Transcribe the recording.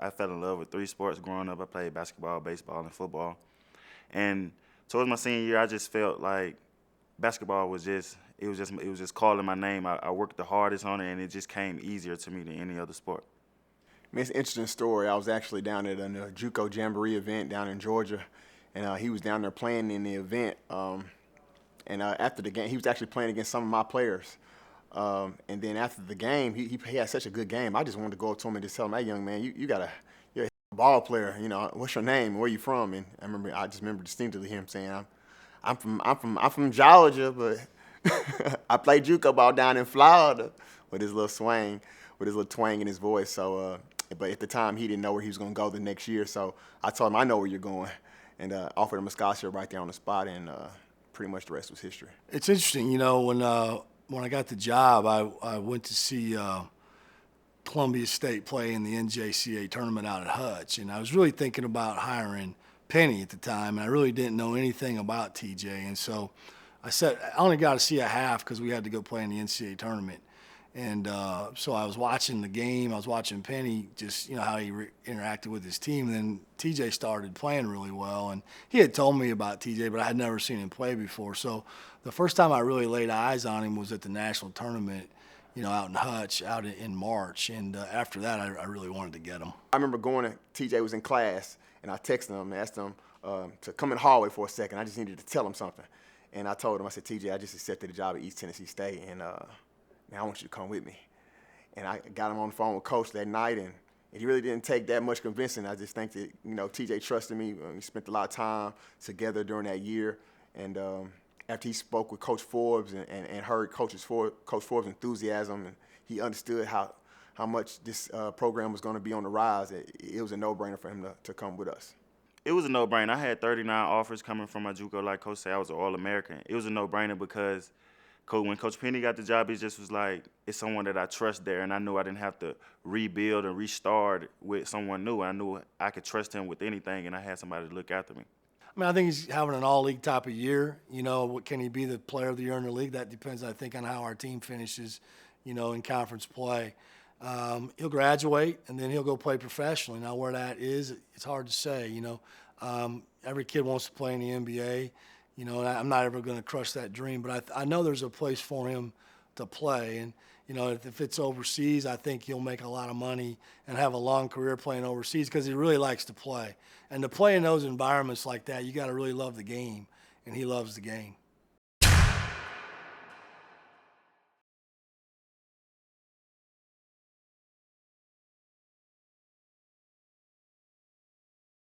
I fell in love with 3 sports growing up. I played basketball, baseball, and football. And towards my senior year, I just felt like basketball was just calling my name. I worked the hardest on it, and it just came easier to me than any other sport. I mean, it's an interesting story. I was actually down at a JUCO Jamboree event down in Georgia, and he was down there playing in the event. And after the game, he was actually playing against some of my players. And then after the game, he had such a good game. I just wanted to go up to him and just tell him, "Hey, young man, you're a ball player. You know, what's your name? Where you from?" And I just remember distinctly him saying, I'm from Georgia, but I played JUCO ball down in Florida," with his little swing, with his little twang in his voice. So, but at the time, he didn't know where he was going to go the next year. So I told him, "I know where you're going," and offered him a scholarship right there on the spot, and pretty much the rest was history. It's interesting, you know, when I got the job, I went to see Columbia State play in the NJCAA tournament out at Hutch, and I was really thinking about hiring Penny at the time, and I really didn't know anything about TJ, and so I said I only got to see a half because we had to go play in the NCAA tournament, and so I was watching the game. I was watching Penny, just how he interacted with his team, and then TJ started playing really well, and he had told me about TJ, but I had never seen him play before. So the first time I really laid eyes on him was at the national tournament, out in Hutch, out in March, and after that, I really wanted to get him. I remember TJ was in class, and I texted him and asked him to come in the hallway for a second. I just needed to tell him something. And I told him, I said, "TJ, I just accepted a job at East Tennessee State, and now I want you to come with me." And I got him on the phone with Coach that night, and he really didn't take that much convincing. I just think that, TJ trusted me. We spent a lot of time together during that year. And after he spoke with Coach Forbes and heard Coach Forbes' enthusiasm, and he understood how much this program was going to be on the rise, it was a no-brainer for him to come with us. It was a no-brainer. I had 39 offers coming from my JUCO. Like Coach said, I was an All-American. It was a no-brainer because when Coach Penny got the job, it just was like, it's someone that I trust there, and I knew I didn't have to rebuild and restart with someone new. I knew I could trust him with anything, and I had somebody to look after me. I mean, I think he's having an all-league type of year. Can he be the player of the year in the league? That depends, I think, on how our team finishes, in conference play. He'll graduate, and then he'll go play professionally. Now, where that is, it's hard to say, Every kid wants to play in the NBA, and I'm not ever going to crush that dream. But I know there's a place for him to play. And, if it's overseas, I think he'll make a lot of money and have a long career playing overseas because he really likes to play. And to play in those environments like that, you got to really love the game, and he loves the game.